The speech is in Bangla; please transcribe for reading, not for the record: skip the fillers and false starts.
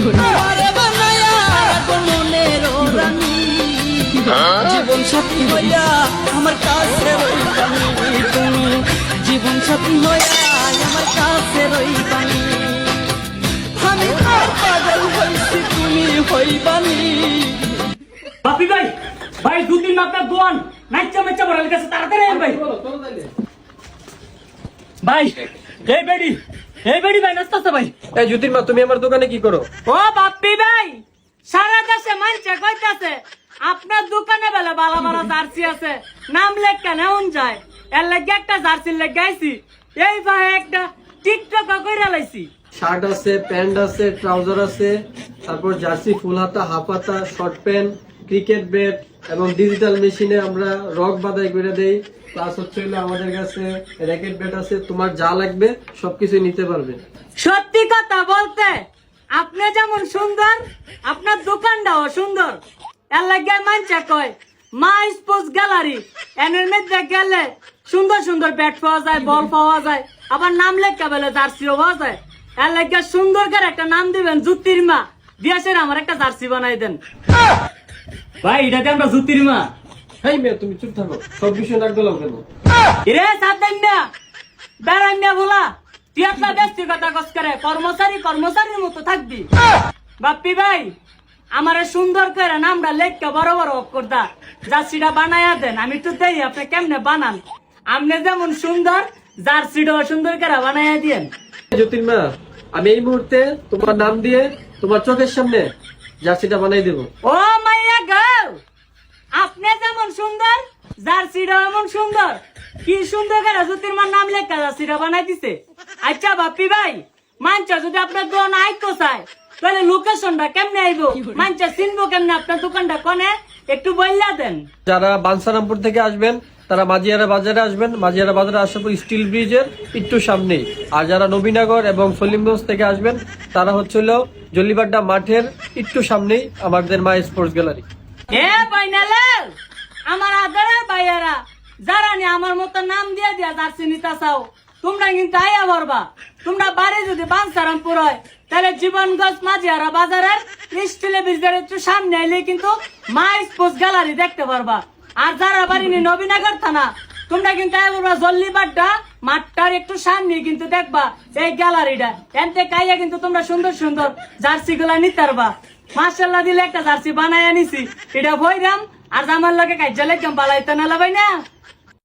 আমারে বানায়া রাখো মনের রানী, জীবন সাথী হইয়া আমার কাছে রইবানি তুমি, জীবন সাথী হইয়া আমার কাছে রইবানি। আমি তোর পাগল হইছি তুমি হইবানি। বাপি ভাই, ভাই 2-3 আপনার দোয়ান নাচা মেচা বড় গেছে, তাড়াতাড়ি আইন ভাই। ভাই এই বেডি ভাই নাস্তা ভাই। এই জ্যোতির্মা, তুমি আমার দোকানে কি করো? ও বাপি ভাই, সারা দেশে মানছে কইতাছে আপনার দোকানে বেলা ভালো ভালো জার্সি আছে, নাম লেখা নেউন যায়, এর লাগে একটা জার্সি লেখাইছি। এই ভাই একটা টিকটক কইরা লাইছি। শার্ট আছে, প্যান্ট আছে, ট্রাউজার আছে, তারপর জার্সি ফুল হাতা, হাফ হাতা, শর্ট প্যান্ট, ক্রিকেট ব্যাট এবং ডিজিটাল মেশিনে আমরা রক বাদাই করে দেই। প্লাস হচ্ছে হলো আমাদের কাছে র্যাকেট ব্যাট আছে, তোমার যা লাগবে সবকিছু নিতে পারবে। সত্যি কথা বলতে আপনি যেমন সুন্দর, আপনার দোকানটাও সুন্দর। এর লাগে মানছে কয় মা স্পোর্টস গ্যালারি, এনের মধ্যে গেলে সুন্দর সুন্দর ব্যাট পাওয়া যায়, বল পাওয়া যায়, আবার নাম লেখা বলে জার্সিও পাওয়া যায়। এর লাগে সুন্দর করে একটা নাম দিবেন, জ্যোতির্মা দিয়েছেন, আমার একটা জার্সি বানাই দেন ভাই। এটাতে আমরা জ্যোতির্মা। হাই মেয়ে, তুমি চুপ থাকো, সব বিষয় নাক গলাও কেন? রে সাদান না বেড়ান না বলা, তুই একটা ব্যক্তিগত কাজ করে কর্মচারীর মতো থাকবি। বাপ্পি ভাই, আমারে সুন্দর করে নামটা লেখা বড় বড় অক্ষর দা জার্সিটা বানায়া দেন, আমি একটু দেই আপনি কেমনে বানান। আপনি যেমন সুন্দর, জার্সিটাও সুন্দর করে বানায়া দিয়েন। জ্যোতির্মা, আমি এই মুহূর্তে তোমার নাম দিয়ে তোমার চোখের সামনে জার্সিটা বানাই দেবো। ও মাইয়া গাও, আপনি যেমন সুন্দর, জার্সিটাও এমন সুন্দর। কি সুন্দর করে জ্যোতির্মার নাম লেখা জার্সিটা বানাই দিছে। আচ্ছা বাপ্পি ভাই, মানছে যদি আপনার দোকান আইতো চায় তাহলে লোকেশনটা কেমনে আইবো, মানছে চিনবো কেমনে আপনার দোকানটা কোনে, একটু বললা দেন। যারা বানসারামপুর থেকে আসবেন তারা মাঝিয়ারা বাজারে আসবেন, মাঝিয়ারা বাজারে আসার পর স্টিল ব্রিজের একটু সামনেই। আর যারা নবীনগর এবং সলিমগঞ্জ থেকে আসবেন তারা হচ্ছিল জলিবাড্ডা মাঠের একটু সামনেই আমাদের মা স্পোর্টস গ্যালারি। এ বাইনালে আমার আদরের ভাইয়ারা, যারা নি আমার মতো নাম দিয়ে দিয়া জার্সি নিতে চাও, তোমরা কিন্তু আইয়া ভরবা। তোমরা বাড়ি যদি বানসারামপুর হয় তাহলে জীবনগঞ্জ মাঝিয়ারা বাজারের স্টিলের ব্রিজের একটু সামনে এলে কিন্তু মা স্পোর্টস গ্যালারি দেখতে পারবা। আর যারা বাড়ি নি নবীনগর থানা, তোমরা কিন্তু জল্লিবাড্ডা মাঠটার একটু সামনে কিন্তু দেখবা এই গ্যালারিটা। এনতে কাইয়া কিন্তু তোমরা সুন্দর সুন্দর জার্সি গুলা নিতে পারবা। মাশাআল্লাহ দিলে একটা জার্সি বানায় আনিছি, এটা ভৈরাম আর আমার লগে কাইজা লেগাম বালাইতে না ভাই না।